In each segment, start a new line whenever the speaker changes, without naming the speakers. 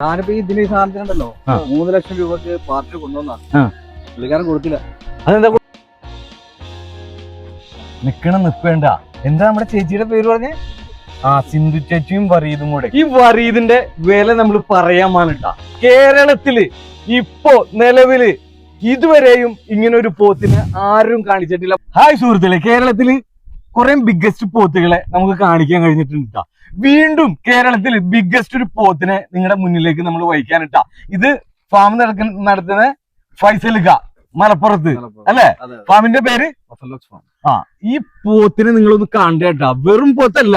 ഞാനിപ്പോ ഇതിന് ഈ സാധനത്തിനുണ്ടല്ലോ 3 ലക്ഷം രൂപക്ക് പാർട്ടി കൊണ്ടുവന്നാ പുള്ളിക്കാരൻ കൊടുത്തില്ല.
അതെന്താ നിപ്പേണ്ട? എന്താ നമ്മുടെ ചേച്ചിയുടെ പേര് പറഞ്ഞേ? സിന്ധു ചേച്ചിയും വറീദും കൂടെ. ഈ വറീദിന്റെ വില നമ്മൾ പറയാൻ പാടില്ല. കേരളത്തില് ഇപ്പോ നിലവില് ഇതുവരെയും ഇങ്ങനെ ഒരു പോത്തിനെ ആരും കാണിച്ചിട്ടില്ല. ഹായ് സുഹൃത്തുക്കളെ, കേരളത്തില് കുറെ ബിഗ്ഗസ്റ്റ് പോത്തുകളെ നമുക്ക് കാണിക്കാൻ കഴിഞ്ഞിട്ടുണ്ട്. വീണ്ടും കേരളത്തിൽ ബിഗ്ഗസ്റ്റ് ഒരു പോത്തിനെ നിങ്ങളുടെ മുന്നിലേക്ക് നമ്മൾ വഹിക്കാനിട്ടാ. ഇത് ഫാം നടത്തുന്ന ഫൈസലിക്ക മലപ്പുറത്ത് അല്ലെ? ഫാമിന്റെ പേര് ഈ പോത്തിനെ നിങ്ങളൊന്ന് കണ്ടേട്ടാ. വെറും പോത്തല്ല,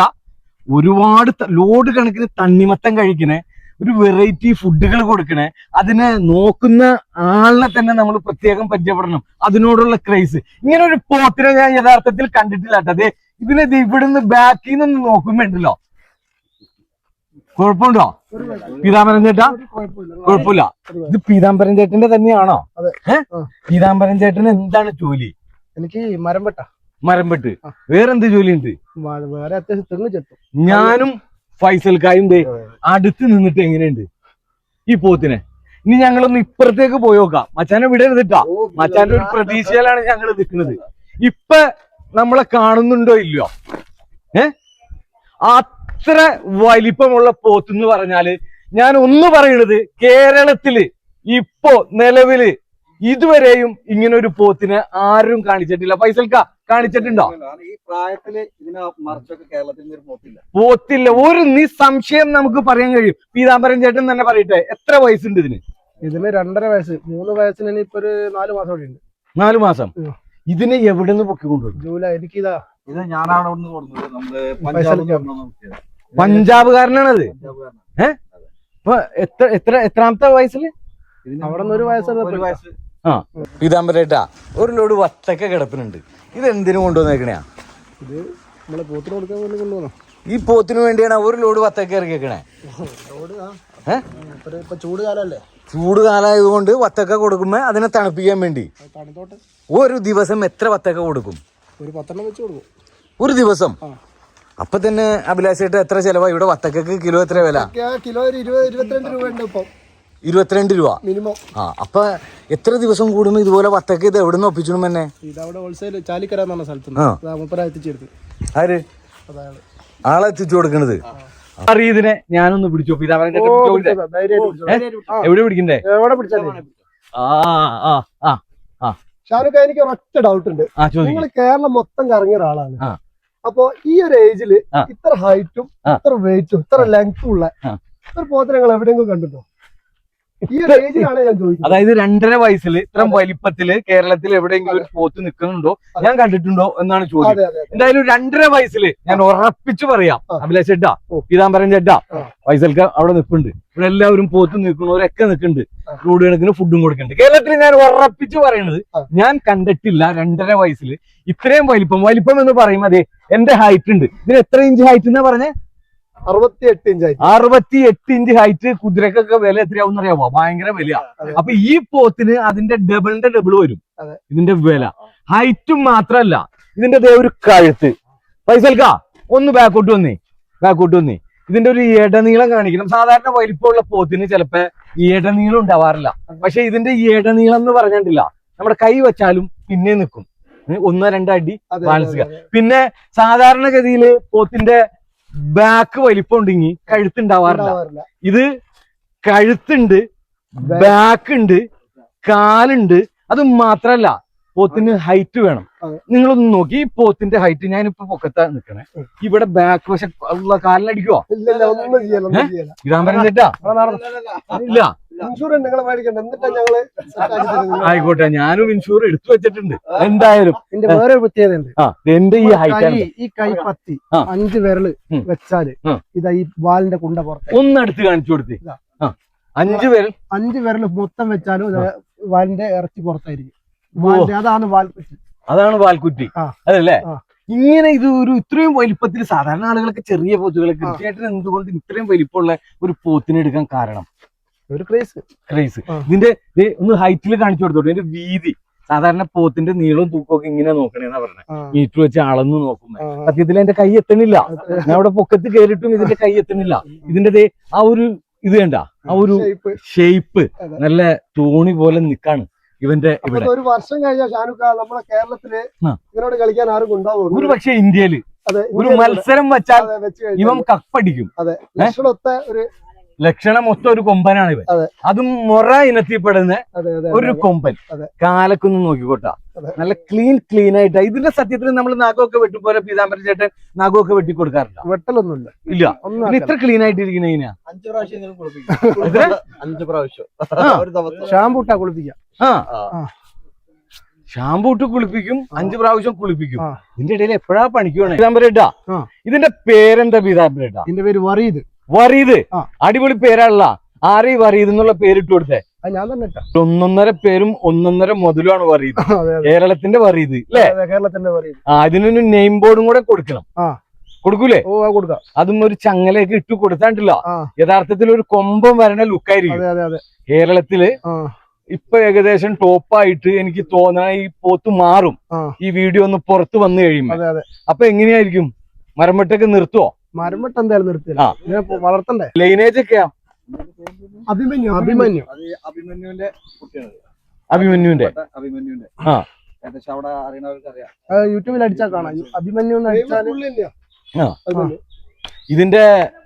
ഒരുപാട് ലോഡ് കണക്കിന് തണ്ണിമത്തം കഴിക്കണേ, ഒരു വെറൈറ്റി ഫുഡുകൾ കൊടുക്കണേ, അതിനെ നോക്കുന്ന ആളിനെ തന്നെ നമ്മൾ പ്രത്യേകം പരിചയപ്പെടണം. അതിനോടുള്ള ക്രൈസ്. ഇങ്ങനെ ഒരു പോത്തിനെ ഞാൻ യഥാർത്ഥത്തിൽ കണ്ടിട്ടില്ല കേട്ടോ. അതെ, ഇതിനെ ഇവിടുന്ന് ബാക്കിൽ നിന്ന് നോക്കുമ്പോ ഉണ്ടല്ലോ, കുഴപ്പമുണ്ടോ പീതാംബരൻ ചേട്ടാ? കുഴപ്പമില്ല. ഇത് പീതാംബരൻ ചേട്ടന്റെ തന്നെയാണോ? പീതാംബരൻ ചേട്ടന് എന്താണ് ജോലി?
എനിക്ക് മരം വെട്ട്.
വേറെന്ത് ജോലി ഉണ്ട്?
വേറെ അത്യാവശ്യം തെങ്ങ് ചെത്തും.
ഞാനും ഫൈസൽക്കായും അടുത്ത് നിന്നിട്ട് എങ്ങനെയുണ്ട് ഈ പോത്തിനെ? ഇനി ഞങ്ങളൊന്ന് ഇപ്പുറത്തേക്ക് പോയോക്കാം. മച്ചാനെ വിടരുതിട്ടാ. മച്ചാന്റെ ഒരു പ്രതീക്ഷയിലാണ് ഞങ്ങൾ നിൽക്കുന്നത്. ഇപ്പൊ നമ്മളെ കാണുന്നുണ്ടോ ഇല്ലയോ? അത്ര വലിപ്പമുള്ള പോത്തെന്ന് പറഞ്ഞാല് ഞാൻ ഒന്ന് പറയണത്, കേരളത്തില് ഇപ്പോ നിലവില് ഇതുവരെയും ഇങ്ങനെ ഒരു പോത്തിനെ ആരും കാണിച്ചിട്ടില്ല. ഫൈസൽക്ക കാണിച്ചിട്ടുണ്ടോ?
ഈ പ്രായത്തില് ഇതിനെ മറിച്ചൊക്കെ കേരളത്തിൽ
പോത്തില്ല. ഒരു നിസ്സംശയം നമുക്ക് പറയാൻ കഴിയും. പീതാംബരൻ ചേട്ടൻ തന്നെ പറയട്ടെ, എത്ര വയസ്സുണ്ട് ഇതിന്?
ഇതിന് 2.5 വയസ്സ്. 3 വയസ്സിന് ഇപ്പൊ ഒരു 4 മാസം കൂടി ഉണ്ട്.
4 മാസം. ഇതിനെ എവിടെ നിന്ന് പൊക്കി കൊണ്ടുവരും?
ജൂലൈ. എനിക്കിതാ
ഇത് ഞാനാണ് അവിടെ നിന്ന് കൊടുത്തത്. നമ്മള്
പഞ്ചാബുകാരനാണത്. ഇപ്പൊ എത്രാമത്തെ വയസ്സില്?
അവിടെ നിന്ന് 1 വയസ്സ്.
പീതാംബരേട്ടാ, ഒരു ലോഡ് വത്തക്ക കിടപ്പിനുണ്ട്. ഇത് എന്തിനു കൊണ്ടുവന്നേക്കണയാ?
ഇത് നമ്മളെ പോത്തിന് കൊടുക്കാൻ വേണ്ടി കൊണ്ടുവന്നോ.
ഈ പോത്തിന് വേണ്ടിയാണ് ഒരു ലോഡ് വത്തക്ക ഇറക്കിയേക്കണേ.
ഇപ്പൊ ചൂട് കാലല്ലേ?
ചൂട് കാലമായതുകൊണ്ട് വത്തക്ക കൊടുക്കുമ്പോ അതിനെ തണുപ്പിക്കാൻ വേണ്ടി ഒരു ദിവസം എത്ര വത്തക്ക കൊടുക്കും?
ഒരു 10 വെച്ച് കൊടുക്കും
ഒരു ദിവസം. അപ്പൊ തന്നെ അഭിലാഷേട്ട എത്ര ചെലവാ ഇവിടെ വത്തക്കക്ക്? കിലോ എത്ര വില?
കിലോ 22 രൂപ ഉണ്ട് ഇപ്പൊ.
22 രൂപ
മിനിമം.
അപ്പൊ എത്ര ദിവസം കൂടുമ്പോ ഇതുപോലെ വത്തക്ക ഇത് എവിടെ നിന്ന് ഒപ്പിച്ചു? തന്നെ
ഇതവിടെ ഹോൾസെയിൽ ചാലിക്കര എന്ന് പറഞ്ഞ സ്ഥലത്ത് എത്തിച്ചെടുത്ത്.
ആര് ആളെ എത്തിച്ചു കൊടുക്കണത്? ഇതിനെ ഞാനൊന്ന് പിടിച്ചു. എവിടെ പിടിക്കണ്ടേ?
എവിടെ പിടിച്ചാൽ ഷാരൂഖ്, എനിക്ക് ഒരൊറ്റ ഡൗട്ട് ഉണ്ട്. നിങ്ങൾ കേരളം മൊത്തം കറങ്ങിയ ഒരാളാണ്. അപ്പൊ ഈ ഒരു ഏജില് ഇത്ര ഹൈറ്റും ഇത്ര വെയിറ്റും ഇത്ര ലെങ്ത്തും ഉള്ള ഒരു പോത്തിനെ നിങ്ങൾ എവിടെയെങ്കിലും കണ്ടിട്ടോ? ഈ ഒരു ഏജിലാണ് ഞാൻ ചോദിക്കുന്നത്.
അതായത് 2.5 വയസ്സിൽ ഇത്ര വലിപ്പത്തില് കേരളത്തിൽ എവിടെയെങ്കിലും ഒരു പോത്ത് നിൽക്കുന്നുണ്ടോ, ഞാൻ കണ്ടിട്ടുണ്ടോ എന്നാണ് ചോദ്യം. എന്തായാലും 2.5 വയസ്സില് ഞാൻ ഉറപ്പിച്ചു പറയാം, അഭിലാഷ് ചേട്ടാ, പീതാംബരൻ ചേട്ടാ, ഫൈസൽക്ക അവിടെ നിൽക്കുന്നുണ്ട്. ഇവിടെ എല്ലാവരും പോത്ത് നിൽക്കുന്നവരൊക്കെ നിൽക്കുന്നുണ്ട്. റോഡ് കണക്കിന് ഫുഡും കൊടുക്കുന്നുണ്ട്. കേരളത്തിൽ ഞാൻ ഉറപ്പിച്ചു പറയണത്, ഞാൻ കണ്ടിട്ടില്ല 2.5 വയസ്സിൽ ഇത്രയും വലിപ്പം എന്ന് പറയും. അതെ, എന്റെ ഹൈറ്റ് ഉണ്ട്. ഇതിന് എത്ര ഇഞ്ച് ഹൈറ്റ് എന്നാ പറഞ്ഞേ?
68 ഇഞ്ച്.
68 inch height. കുതിരക്കൊക്കെ വില എത്രയാവും അറിയാമോ? ഭയങ്കര വിലയാ. അപ്പൊ ഈ പോത്തിന് അതിന്റെ ഡബിൾ വരും ഇതിന്റെ വില. ഹൈറ്റും മാത്രല്ല, ഇതിന്റെ ഒരു കഴുത്ത്. ഫൈസൽക്ക ഒന്ന് ബാക്കോട്ട് വന്നേ. ഇതിന്റെ ഒരു ഇടനീളം കാണിക്കണം. സാധാരണ വലിപ്പമുള്ള പോത്തിന് ചിലപ്പോ ഇടനീളം ഉണ്ടാവാറില്ല. പക്ഷെ ഇതിന്റെ ഇടനീളം എന്ന് പറഞ്ഞിട്ടില്ല, നമ്മുടെ കൈ വെച്ചാലും പിന്നെ നിൽക്കും. 1-2 അടി ബാലൻസ്. പിന്നെ സാധാരണഗതിയില് പോത്തിന്റെ ബാക്ക് വലിപ്പം ഉണ്ടെങ്കിൽ കഴുത്തുണ്ടാവാറില്ല. ഇത് കഴുത്തുണ്ട്, ബാക്ക് ഉണ്ട്, കാലുണ്ട്. അത് മാത്രല്ല, പോത്തിന് ഹൈറ്റ് വേണം. നിങ്ങളൊന്ന് നോക്കി ഈ പോത്തിന്റെ ഹൈറ്റ്. ഞാനിപ്പോ പൊക്കത്താ നിക്കണേ. ഇവിടെ ബാക്ക് വശം ഉള്ള കാലിനടിക്കുവോ? പീതാംബരൻ ചേട്ടാ ഇല്ല. ആയിക്കോട്ടെ, ഞാനും ഇൻഷൂർ എടുത്തു വെച്ചിട്ടുണ്ട്. എന്തായാലും
വേറെ പ്രത്യേകത ഉണ്ട്.
എന്റെ ഈ ഹൈറ്റ്,
ഈ കൈപ്പത്തി 5 വിരല് വെച്ചാല് ഇതാ ഈ വാലിന്റെ കുണ്ട പുറത്ത്
ഒന്നെടുത്ത് കാണിച്ചു കൊടുത്ത്. 5
വിരല് മൊത്തം വെച്ചാലും വാലിന്റെ ഇറച്ചി പുറത്തായിരിക്കും. അതാണ് വാൽക്കുറ്റി.
അതല്ലേ? ഇങ്ങനെ ഇത് ഇത്രയും വലിപ്പത്തിൽ സാധാരണ ആളുകളൊക്കെ ചെറിയ പോത്തുകളെ തീർച്ചയായിട്ടും എന്തുകൊണ്ട് ഇത്രയും വലിപ്പമുള്ള ഒരു പോത്തിനെ എടുക്കാൻ കാരണം?
ഒരു ക്രൈസ്.
ഇതിന്റെ ഒന്ന് ഹൈറ്റിൽ കാണിച്ചു കൊടുത്തോട്ടെ. ഇതിന്റെ വീതി. സാധാരണ പോത്തിന്റെ നീളവും തൂക്കമൊക്കെ ഇങ്ങനെ നോക്കണേന്നാ പറഞ്ഞത്. മീറ്റർ വെച്ച് അളന്ന് നോക്കുമ്പോ സത്യത്തിൽ എന്റെ കൈ എത്തണില്ല. ഞാൻ അവിടെ പൊക്കത്ത് കയറിയിട്ടും ഇതിന്റെ കൈ എത്തണില്ല. ഇതിന്റെ ആ ഒരു ഇത് കണ്ട ആ ഒരു ഷേപ്പ് നല്ല തോണി പോലെ നിക്കാണ് ഇവന്റെ ഇവിടെ.
ഒരു വർഷം കഴിഞ്ഞാൽ ഷാനുഖ നമ്മളെ കേരളത്തില് ഇവനോട് കളിക്കാൻ ആരും ഉണ്ടാവും.
ഒരു പക്ഷെ ഇന്ത്യയില് ഒരു മത്സരം വെച്ചാൽ ഇവൻ കപ്പടിക്കും.
അതെ,
ലക്ഷണമൊത്ത ഒരു കൊമ്പനാണ് ഇവൻ. അതും മൊറ ഇനത്തിൽപ്പെടുന്ന ഒരു കൊമ്പൻ. കാലക്കൊന്ന് നോക്കിക്കോട്ടാ, നല്ല ക്ലീൻ ആയിട്ടാ. ഇതിന്റെ സത്യത്തിൽ നമ്മൾ നാഗമൊക്കെ വെട്ടിപ്പോലെ പീതാംബരൻ ചേട്ടൻ നാഗമൊക്കെ വെട്ടി കൊടുക്കാറില്ല.
വെട്ടലൊന്നുമില്ല.
ഇല്ല, ഇത്ര ക്ലീൻ ആയിട്ടിരിക്കുന്ന ഇതിനാ
5 പ്രാവശ്യം
ഷാമ്പൂട്ടാ കുളിപ്പിക്കാം.
ഷാമ്പൂ ഇട്ട് കുളിപ്പിക്കും, 5 പ്രാവശ്യം കുളിപ്പിക്കും. ഇതിന്റെ ഇടയിൽ എപ്പോഴാ പണിക്കുവാണ് പീതാംബരേട്ടാ? ഇതിന്റെ പേരെന്താ പീതാംബരേട്ടാ?
ഇതിന്റെ പേര് വറീദ്.
വറീദ്, അടിപൊളി പേരാണല്ല. ആരെയും വറീദ് എന്നുള്ള പേരിട്ട് കൊടുത്തേ?
ഞാൻ തന്നെ.
1.5 പേരും 1.5 മുതലുമാണ് വറീദ്. കേരളത്തിന്റെ വറീദ് അല്ലേ?
കേരളത്തിന്റെ വറീദ്.
ഇതിനൊരു നെയിം ബോർഡും കൂടെ കൊടുക്കണം. കൊടുക്കൂലേ?
കൊടുക്കാം.
അതും ഒരു ചങ്ങലയൊക്കെ ഇട്ട് കൊടുത്താണ്ടില്ല, യഥാർത്ഥത്തിൽ ഒരു കൊമ്പം വരണ ലുക്കായിരിക്കും. കേരളത്തില് ഇപ്പൊ ഏകദേശം ടോപ്പായിട്ട് എനിക്ക് തോന്നണ ഈ പോത്ത് മാറും ഈ വീഡിയോ ഒന്ന് പുറത്ത് വന്നു കഴിയുമ്പോ. അപ്പൊ എങ്ങനെയായിരിക്കും? മരംവെട്ടൊക്കെ നിർത്തുവോ?
മരംവെട്ട് എന്തായാലും നിർത്തില്ല, വളർത്തണ്ടേ.
ലൈനേജ് ഒക്കെയാ?
അഭിമന്യുവിന്റെ
കുട്ടിയാണ്.
അഭിമന്യുവിന്റെ
അവിടെ അറിയണവർക്ക് അറിയാം.
യൂട്യൂബിൽ അടിച്ചാൽ കാണാം. അഭിമന്യു
ഇതിന്റെ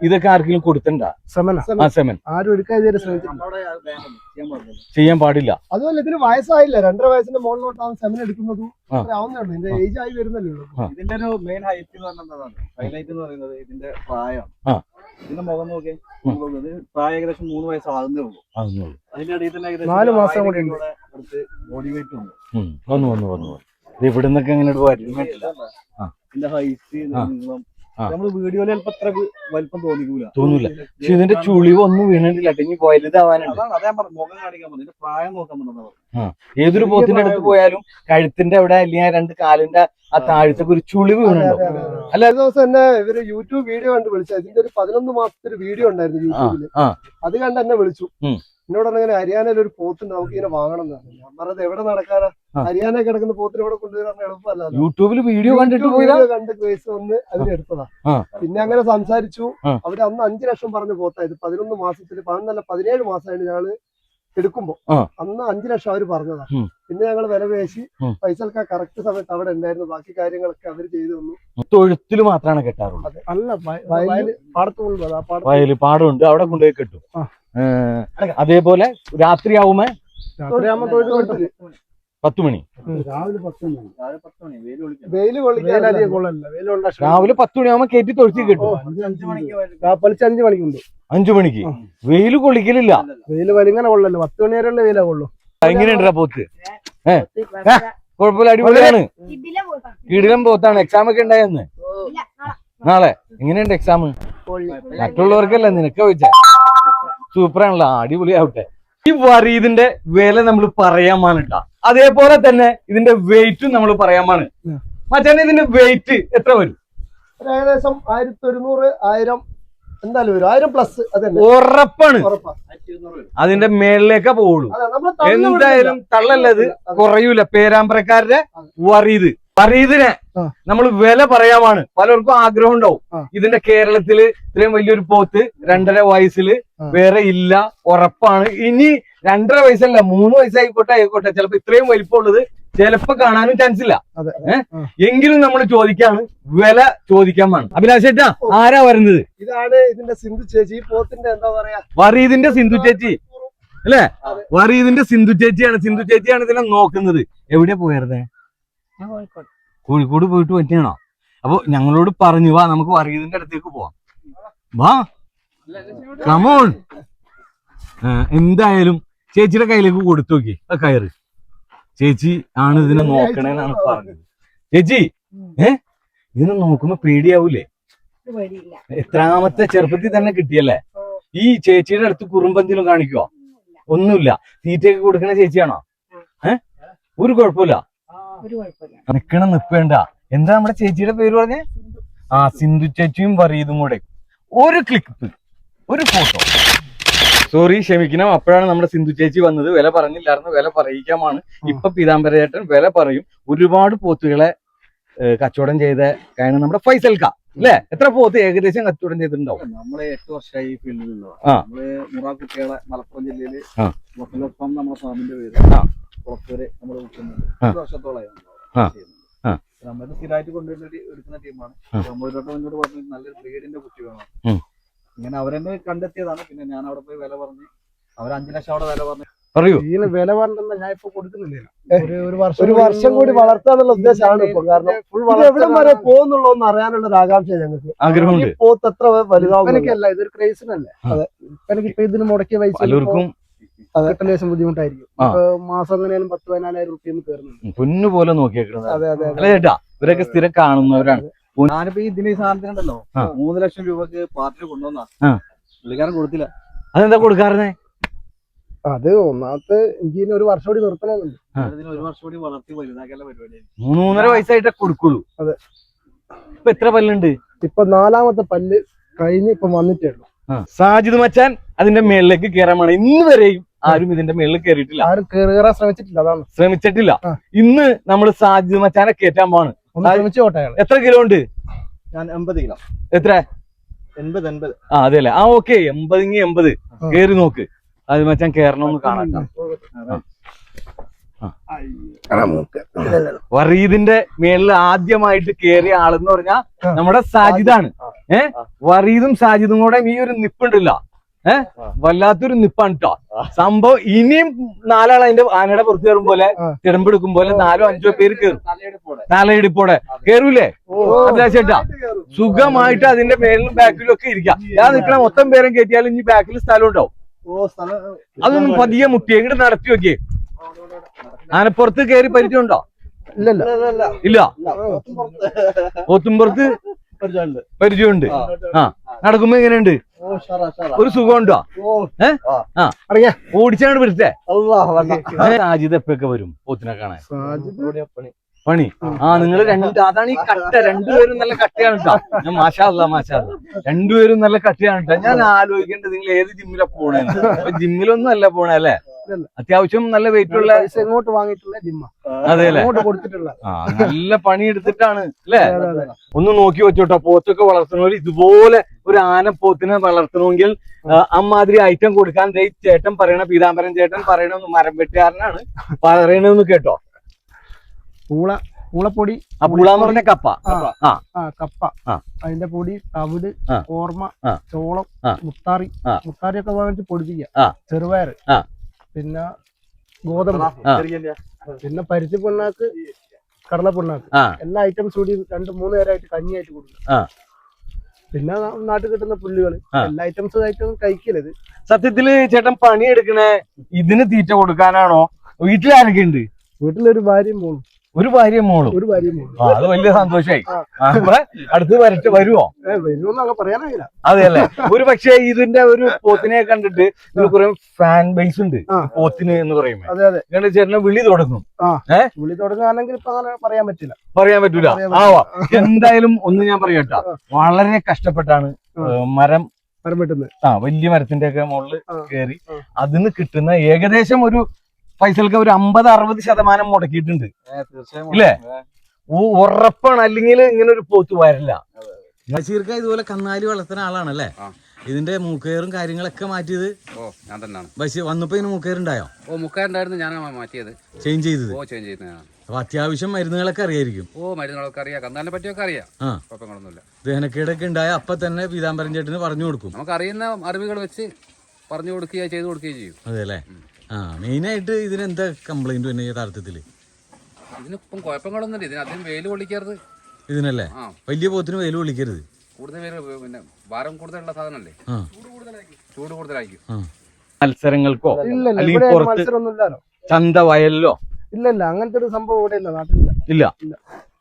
ഇതൊക്കെ ആർക്കെങ്കിലും കൊടുത്തണ്ട? സെമൻ
ആരും എടുക്കാൻ
ചെയ്യാൻ പാടില്ല.
അതുപോലെ ഇതിന് വയസ്സായില്ല, 2.5 വയസ്സിന്റെ മുകളിലോട്ടാണ് സെമൻ എടുക്കുന്നത്. ഇതിന്റെ ഏജ് ആയി വരുന്നല്ലേ ഉള്ളൂ.
ഇതിന്റെ ഒരു മെയിൻ ഹൈറ്റ് എന്ന് പറഞ്ഞതാണ്, ഹൈലൈറ്റ് എന്ന് പറയുന്നത് ഇതിന്റെ പ്രായം. ഇതിന്റെ മുഖം നോക്കി, പ്രായം ഏകദേശം 3 വയസ്സാകുന്നേ ഉള്ളൂ. അതിന്റെ ഇടയിൽ തന്നെ
4 മാസം കൂടി
അടുത്ത് ബോഡി വെയിറ്റ് ഉണ്ട്.
വന്നു ഇവിടെ നിന്നൊക്കെ എങ്ങനെ
ഇതിന്റെ ഹൈറ്റ്, നീളം നമ്മള് വീഡിയോയിൽ ചിലപ്പോ അത്ര വലിപ്പം
തോന്നൂല. പക്ഷെ ഇതിന്റെ ചുളിവ് ഒന്നും വീണിട്ടില്ല. ഇനി വലുതാവാനുണ്ട്.
മുഖം കാണിക്കാൻ പറഞ്ഞു, പ്രായം നോക്കാൻ പറഞ്ഞു.
ഏതൊരു പോത്തിന്റെ അടുത്ത് പോയാലും കഴുത്തിന്റെ അവിടെ അല്ലെങ്കിൽ 2 കാലിന്റെ ആ താഴത്തൊക്കെ ഒരു ചുളിവ് വീണുണ്ടാവും.
അല്ല, ഒരു ദിവസം തന്നെ ഇവര് യൂട്യൂബ് വീഡിയോ കണ്ട് വിളിച്ചത്. ഇതിന്റെ ഒരു 11 മാസത്തെ ഒരു വീഡിയോ ഉണ്ടായിരുന്നു യൂട്യൂബില്. അത് കണ്ട് എന്നെ വിളിച്ചു. എന്നോട് അങ്ങനെ ഹരിയാനയിൽ ഒരു പോത്തുണ്ട്, നമുക്ക് ഇങ്ങനെ വാങ്ങണം എന്ന് പറഞ്ഞു. ഞാൻ പറഞ്ഞത് എവിടെ നടക്കാനാ, ഹരിയാന കിടക്കുന്ന പോത്തിന് ഇവിടെ കൊണ്ടുവരാൻ എളുപ്പമല്ല.
യൂട്യൂബിൽ വീഡിയോ കണ്ട്
ക്രേസ് വന്ന് അതിനെടുത്തതാ. പിന്നെ അങ്ങനെ സംസാരിച്ചു. അവര് അന്ന് 5 ലക്ഷം പറഞ്ഞ പോത്തായത് 11 മാസത്തില് 17 മാസമായിട്ട് ഞങ്ങള് എടുക്കുമ്പോ അന്ന് 5 ലക്ഷം അവര് പറഞ്ഞതാ. പിന്നെ ഞങ്ങൾ വില പേശി പൈസ കറക്റ്റ് സമയത്ത് അവിടെ ഉണ്ടായിരുന്നു. ബാക്കി കാര്യങ്ങളൊക്കെ അവര് ചെയ്തു തന്നു.
തൊഴുത്തില് മാത്രമാണ് കെട്ടാറുള്ളത്?
അല്ല,
വയല് പാടമുണ്ട്, അവിടെ കൊണ്ടുപോയി കെട്ടും. അതേപോലെ രാത്രിയാവുമ്പോ 10 മണി,
രാവിലെ 10 മണി,
രാവിലെ 10 മണിയാവുമ്പോ കയറ്റി തൊഴുത്തി കിട്ടും.
5 മണിക്കുണ്ട്.
5 മണിക്ക് വെയില് കൊള്ളിക്കലില്ല.
വെയില് വലിങ്ങനെ കൊള്ളല്ലോ, 10 മണി വരെയുള്ള വെയിലാ കൊള്ളു.
എങ്ങനെയുണ്ടാ പോത്ത്? കുഴപ്പമില്ല, അടിപൊളിയാണ്. കിടിലം പോത്താണ്. എക്സാം ഒക്കെ ഉണ്ടായെന്ന് നാളെ? എങ്ങനെയുണ്ട് എക്സാം? മറ്റുള്ളവർക്കല്ല, നിനക്ക് ചോദിച്ചാ. സൂപ്പറാണല്ലോ, അടിപൊളിയാവട്ടെ. ഈ വറീദിന്റെ വില നമ്മൾ പറയാമാണ് കേട്ടാ. അതേപോലെ തന്നെ ഇതിന്റെ വെയിറ്റും നമ്മൾ പറയാമാണ്. മച്ചാനെ, ഇതിന്റെ വെയിറ്റ് എത്ര വരും?
ഏകദേശം 1100, 1000 എന്തായാലും വരും. 1000 പ്ലസ്
ഉറപ്പാണ്. അതിന്റെ മേളിലേക്കാ പോവുള്ളൂ. എന്തായാലും തള്ളല്ലത് കുറയൂല. പേരാമ്പ്രക്കാരുടെ വറീദ്. വറീദിനെ നമ്മൾ വില പറയാമാണ്. പലർക്കും ആഗ്രഹം ഉണ്ടാവും, ഇതിന്റെ കേരളത്തില് ഇത്രയും വലിയൊരു പോത്ത് 2.5 വയസ്സില് വേറെ ഇല്ല. ഉറപ്പാണ്. ഇനി 2.5 വയസ്സല്ല, 3 വയസ്സായിക്കോട്ടെ ചിലപ്പോ ഇത്രയും വലിപ്പമുള്ളത് ചിലപ്പോ കാണാനും ചാൻസ് ഇല്ല. എങ്കിലും നമ്മൾ ചോദിക്കാണ്, വില ചോദിക്കാൻ വേണം. അഭിലാഷേട്ടാ, ആരാ വരുന്നത്?
ഇതാണ് ഇതിന്റെ സിന്ധു ചേച്ചി. ഈ പോത്തിന്റെ എന്താ പറയാ,
വറീദിന്റെ സിന്ധു ചേച്ചി അല്ലെ? വറീദിന്റെ സിന്ധു ചേച്ചിയാണ്. സിന്ധു ചേച്ചിയാണ് ഇതിനെ നോക്കുന്നത്. എവിടെയാ പോയിരുന്നേ? കോഴിക്കോട് പോയിട്ട് പറ്റിയാണോ? അപ്പൊ ഞങ്ങളോട് പറഞ്ഞു, വാ നമുക്ക് വറീദിന്റെ അടുത്തേക്ക് പോവാം, വാ കമോൺ. എന്തായാലും ചേച്ചിയുടെ കയ്യിലേക്ക് കൊടുത്തു നോക്കി ആ കയറ്. ചേച്ചി ആണ് ഇതിനെ നോക്കണേന്നാണ് പറഞ്ഞത്. ചേച്ചി, ഇതിനെ നോക്കുമ്പോ പേടിയാവൂലേ? എത്രാമത്തെ ചെറുപ്പത്തിൽ തന്നെ കിട്ടിയല്ലേ? ഈ ചേച്ചിയുടെ അടുത്ത് കുറുമ്പെങ്കിലും കാണിക്കുവോ? ഒന്നുമില്ല. തീറ്റയൊക്കെ കൊടുക്കണ ചേച്ചിയാണോ? ഒരു കുഴപ്പമില്ല. നിക്കണം നിപ്പേണ്ട. എന്താ നമ്മുടെ ചേച്ചിയുടെ പേര് പറഞ്ഞേ? സിന്ധു ചേച്ചിയും വറീദും കൂടെ ഒരു ക്ലിപ്പ്, ഒരു ഫോട്ടോ. സോറി, ക്ഷമിക്കണം. അപ്പോഴാണ് നമ്മുടെ സിന്ധു ചേച്ചി വന്നത്. വില പറഞ്ഞില്ലായിരുന്നു, വില പറയിക്കാമാണ്. ഇപ്പൊ പീതാംബരേട്ടൻ വില പറയും. ഒരുപാട് പോത്തുകളെ കച്ചവടം ചെയ്ത കാരണം നമ്മുടെ ഫൈസൽക്ക അല്ലെ? എത്ര പോത്ത് ഏകദേശം കച്ചവടം ചെയ്തിട്ടുണ്ടാവും?
നമ്മള് 8 വർഷമായി ഈ ഫീൽഡിലുള്ള
ആ.
നമ്മള് മുറ കുട്ടികളെ മലപ്പുറം ജില്ലയില്
ആ.
ബഫലോഫാം നമ്മുടെ ഫാമിന്റെ പേര് കുളത്തൂര് നമ്മള് വിൽക്കുന്നുണ്ട്. 1 വർഷത്തോളമായി നമ്മൾ സ്ഥിരമായിട്ട് കൊണ്ടുവരുന്ന എടുക്കുന്ന ടീമാണ്. നമ്മളൊരു മുന്നോട്ട് പറഞ്ഞു നല്ലൊരു ബ്രീഡിന്റെ കുട്ടി വേണം. ഇങ്ങനെ അവരെന്നെ കണ്ടെത്തിയതാണ്. പിന്നെ ഞാൻ അവിടെ പോയി വില പറഞ്ഞ് അവർ 5 ലക്ഷം അവിടെ വില പറഞ്ഞു.
പറയൂ.
ഇതിന് വില പറഞ്ഞ ഞാൻ ഇപ്പൊ കൊടുക്കുന്നില്ല. ഒരു വർഷം കൂടി വളർത്താന്നുള്ള ഉദ്ദേശമാണ് ഇപ്പൊ. കാരണം എവിടം വരെ പോകുന്നുള്ളതെന്ന് അറിയാനുള്ള ഒരു ആകാംക്ഷ ഞങ്ങൾക്ക്.
ആഗ്രഹമുണ്ട്.
പോത്ത് എത്ര വലുതാവും എനിക്കല്ല, ഇതൊരു ക്രേസിനല്ലേ. അതെ, എനിക്ക് ഇപ്പൊ ഇതിന് മുടക്കിയ പൈസ
പലർക്കും
കിട്ടുന്ന ലേശം ബുദ്ധിമുട്ടായിരിക്കും. ഇപ്പൊ മാസം എങ്ങനെയാലും 10-14,000 റുപ്യ കയറുന്നുണ്ട്.
പൊന്നു പോലെ നോക്കിയേക്കുന്നത്.
അതെ അതെ
അല്ല ചേട്ടാ, ഇവരൊക്കെ സ്ഥിരം കാണുന്നവരാണ്.
ഞാനിപ്പോ ഇതിന് ഈ സാധനത്തിനുണ്ടല്ലോ 3 ലക്ഷം രൂപക്ക് പാർട്ടിയിൽ കൊണ്ടുവന്നാ പുള്ളിക്കാരൻ കൊടുത്തില്ല.
അതെന്താ കൊടുക്കാറുന്നേ?
അത് ഒന്നാമത്തെ എനിക്ക് ഇതിന് ഒരു വർഷം കൂടി നിർത്തണമെന്നുണ്ട്.
ഇതിന് 1 വർഷം കൂടി വളർത്തി വലുതാക്കാനുള്ള പരിപാടിയാണ്.
3.5 വയസ്സായിട്ടേ കൊടുക്കുള്ളൂ.
അതെ.
ഇപ്പൊ എത്ര പല്ലുണ്ട്?
ഇപ്പൊ 4ാമത്തെ പല്ല് കഴിഞ്ഞ് ഇപ്പൊ വന്നിട്ടേ ഉള്ളൂ.
സാജിദ് മച്ചാൻ അതിന്റെ മേളിലേക്ക് കയറാൻ വേണം. ഇന്ന് വരെയും ആരും ഇതിന്റെ മേളിൽ കയറിയിട്ടില്ല.
ആരും കയറാൻ ശ്രമിച്ചിട്ടില്ല. അതാണ്
ശ്രമിച്ചിട്ടില്ല. ഇന്ന് നമ്മൾ സാജിദ് മച്ചാനെ കയറ്റാൻ പോവാണ്.
ശ്രമിച്ചോട്ടെ.
എത്ര കിലോ ഉണ്ട്?
ഞാൻ 80 കിലോ.
എത്ര?
80.
അതെല്ലേ. ഓക്കെ, 80 കേറി നോക്ക്. അത് മച്ചാൻ കേറണമെന്ന് കാണാം. വറീദിന്റെ മേളിൽ ആദ്യമായിട്ട് കേറിയ ആളെന്ന് പറഞ്ഞാ നമ്മുടെ സാജിദാണ്. വറീദും സാജിദും കൂടെ ഈ ഒരു നിപ്പുണ്ടല്ല, വല്ലാത്തൊരു നിപ്പാണ് കേട്ടോ സംഭവം. ഇനിയും 4 ആൾ അതിന്റെ ആനയുടെ പുറത്ത് കയറും പോലെ, തിടമ്പെടുക്കും പോലെ 4-5 പേര് കയറും. തലയിടിപ്പോടെ കേറൂലേ? ചേട്ടാ, സുഖമായിട്ട് അതിന്റെ മേളിലും ബാക്കിലും ഒക്കെ ഇരിക്കാം. ഞാൻ നിൽക്കണ മൊത്തം പേരും കയറ്റിയാലും ഇനി ബാക്കിൽ സ്ഥലം ഉണ്ടാവും. അതൊന്നും പതിയെ മുട്ടിയെ ഇങ്ങോട്ട് നടത്തി നോക്കിയേ. ആനപ്പുറത്ത് കയറി പരിചയമുണ്ടോ? ഇല്ല. ഓത്തുംപുറത്ത് പരിചയമുണ്ട്. നടക്കുമ്പോ എങ്ങനെയുണ്ട്? ഒരു സുഖമുണ്ടോ? ഓടിച്ചാണ്ട് പിടിച്ചേ. സാജിദ് എപ്പൊക്കെ വരും പോത്തിനെ കാണാൻ? പണി നിങ്ങൾ അതാണ് ഈ കട്ട. രണ്ടുപേരും നല്ല കട്ടയാണ് കേട്ടോ. മാഷാ അല്ലാ, രണ്ടുപേരും നല്ല കട്ടയാണ് കേട്ടോ. ഞാൻ ആലോചിക്കേണ്ടത് നിങ്ങൾ ഏത് ജിമ്മിലാ പോണേന്ന്. ജിമ്മിലൊന്നും അല്ല പോണേ അല്ലേ? അത്യാവശ്യം നല്ല വെയിറ്റ് ഉള്ള
ഇങ്ങോട്ട് വാങ്ങിയിട്ടുള്ള ജിമ്മ.
അതെ അല്ലേ?
കൊടുത്തിട്ടുള്ള
നല്ല പണി എടുത്തിട്ടാണ് അല്ലേ? ഒന്ന് നോക്കി വെച്ചോട്ടോ. പോത്തൊക്കെ വളർത്തണമെങ്കിൽ ഇതുപോലെ ഒരു ആന പോത്തിനെ വളർത്തണമെങ്കിൽ അമ്മാതിരി ഐറ്റം കൊടുക്കാൻ ചേട്ടൻ പറയണ, പീതാംബരൻ ചേട്ടൻ പറയണ മരം വെട്ടുകാരനാണ് പറയണെന്ന് കേട്ടോ. പൂളപ്പൊടി. പൂളാന്ന് പറഞ്ഞ കപ്പ.
കപ്പ, അതിന്റെ പൊടി, തവിട്, ഓർമ്മ, ചോളം, മുത്താറിയൊക്കെ വാങ്ങിച്ച് പൊടിപ്പിക്കുക. ചെറുപയർ, പിന്നെ ഗോതമ്പ്, പിന്നെ പരുത്തി പിണ്ണാക്ക്, കടല പിണ്ണാക്ക്, എല്ലാ ഐറ്റംസ് കൂടി 2-3 നേരമായിട്ട് കഞ്ഞിയായിട്ട് കൊടുക്കുക. പിന്നെ നാട്ടിൽ കിട്ടുന്ന പുല്ലുകള്, എല്ലാ ഐറ്റംസും കഴിക്കലത്.
സത്യത്തില് ചേട്ടൻ പണിയെടുക്കണേ ഇതിന് തീറ്റ കൊടുക്കാനാണോ? വീട്ടിലാരൊക്കെ ഉണ്ട്?
വീട്ടിലൊരു ഭാര്യയും മോളും.
ഒരു ഭാര്യയും മോളും. അത് വലിയ സന്തോഷായി. അടുത്ത് വരുമോ?
വരുമെന്നൊക്കെ പറയാനായില്ല.
അതെയല്ലേ? ഒരു പക്ഷേ ഇതിന്റെ ഒരു പോത്തിനെ കണ്ടിട്ട് ഇതിന് കുറെ ഫാൻ ബേസ് ഉണ്ട് പോത്തിന് എന്ന് പറയുമ്പോ.
അതെ അതെ.
ചേട്ടനെ വിളി തുടങ്ങും.
വിളി തുടങ്ങുകയാണെങ്കിൽ ഇപ്പൊ അങ്ങനെ പറയാൻ
പറ്റൂല. എന്തായാലും ഒന്ന് ഞാൻ പറയട്ടോ, വളരെ കഷ്ടപ്പെട്ടാണ് മരം
വെട്ടുന്നത്.
വലിയ മരത്തിന്റെ ഒക്കെ മുകളിൽ കയറി അതിന് കിട്ടുന്ന ഏകദേശം ഒരു പൈസക്ക് ഒരു 50-60% മുടക്കിയിട്ടുണ്ട്. ഇല്ലേ? ഉറപ്പാണ്. അല്ലെങ്കിൽ ഇങ്ങനെ ഒരു പോത്ത് വരില്ല. ബഷീർക്ക ഇതുപോലെ കന്നാലി വളർത്തുന്ന ആളാണല്ലേ? ഇതിന്റെ മൂക്കയറും കാര്യങ്ങളൊക്കെ മാറ്റിയത്
ഞാൻ തന്നെയാണ്.
ബഷീർ വന്നപ്പോ ഇതിന് മൂക്കയറുണ്ടായോ?
മൂക്കയറുണ്ടായിരുന്നു, ഞാനാണ് മാറ്റിയത്.
ചേഞ്ച് ചെയ്തത്?
ചേഞ്ച് ചെയ്തതാണ്.
അപ്പൊ അത്യാവശ്യം മരുന്നുകളൊക്കെ അറിയായിരിക്കും?
മരുന്നുകളൊക്കെ അറിയാം, കന്നാലിനെ പറ്റിയൊക്കെ അറിയാം. കുഴപ്പങ്ങളൊന്നുമില്ല.
ദഹനക്കേടൊക്കെ ഉണ്ടായ അപ്പൊ തന്നെ പീതാംബരൻ ചേട്ടന് പറഞ്ഞു കൊടുക്കും.
നമുക്ക് അറിയുന്ന അറിവുകൾ വെച്ച് പറഞ്ഞു കൊടുക്കുകയോ ചെയ്തു കൊടുക്കുകയോ ചെയ്യും.
അതെ അല്ലേ? മെയിനായിട്ട് ഇതിനെന്താ കംപ്ലൈന്റ് തന്നെ യഥാർത്ഥത്തില്?
ഇതിനിപ്പം കുഴപ്പങ്ങളൊന്നുമില്ല. ഇതിന് അധികം വെയിൽ കൊള്ളിക്കരുത്.
ഇതിനല്ലേ? വലിയ പോത്തിന് വെയിൽ കൊള്ളിക്കരുത്.
കൂടുതൽ പേര് പിന്നെ ഭാരം കൂടുതലുള്ള സാധനല്ലേ, ചൂട് കൂടുതലായിരിക്കും.
മത്സരങ്ങൾക്കോ അല്ലെങ്കിൽ
മത്സരമൊന്നുമില്ലല്ലോ,
ചന്ത വയലിലോ?
ഇല്ല, അങ്ങനത്തെ ഒരു സംഭവം ഇവിടെ ഇല്ല, നാട്ടിലില്ല.
ഇല്ല,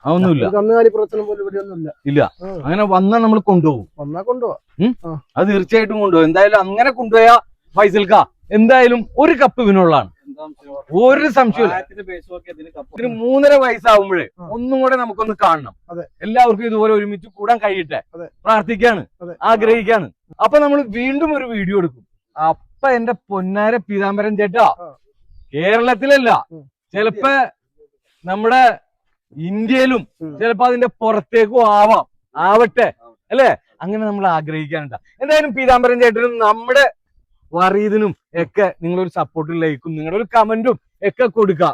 അതൊന്നുമില്ല.
കന്നുകാലി പ്രവർത്തനം പോലും ഇവിടെ ഒന്നും
ഇല്ല. അങ്ങനെ വന്നാൽ നമ്മൾ കൊണ്ടുപോകും.
വന്നാൽ കൊണ്ടുപോവാ.
അത് തീർച്ചയായിട്ടും കൊണ്ടുപോകും. എന്തായാലും അങ്ങനെ കൊണ്ടുപോയാ ഫൈസൽക്ക എന്തായാലും ഒരു കപ്പ് ഇവനുള്ളതാണ്. ഒരു സംശയം. 3.5 വയസ്സാവുമ്പോഴേ ഒന്നും കൂടെ നമുക്കൊന്ന് കാണണം. എല്ലാവർക്കും ഇതുപോലെ ഒരുമിച്ച് കൂടാൻ കഴിയട്ടെ. പ്രാർത്ഥിക്കാണ്, ആഗ്രഹിക്കാണ്. അപ്പൊ നമ്മൾ വീണ്ടും ഒരു വീഡിയോ എടുക്കും. അപ്പൊ എന്റെ പൊന്നാര പീതാംബരൻ ചേട്ടാ, കേരളത്തിലല്ല, ചിലപ്പോ നമ്മുടെ ഇന്ത്യയിലും ചിലപ്പോ അതിന്റെ പുറത്തേക്കും ആവട്ടെ. അല്ലേ? അങ്ങനെ നമ്മൾ ആഗ്രഹിക്കാനുണ്ട. എന്തായാലും പീതാംബരൻ ചേട്ടനും നമ്മുടെ വറീദിനും ഒക്കെ നിങ്ങളൊരു സപ്പോർട്ടും ലൈക്കും നിങ്ങളുടെ ഒരു കമന്റും ഒക്കെ കൊടുക്കുക.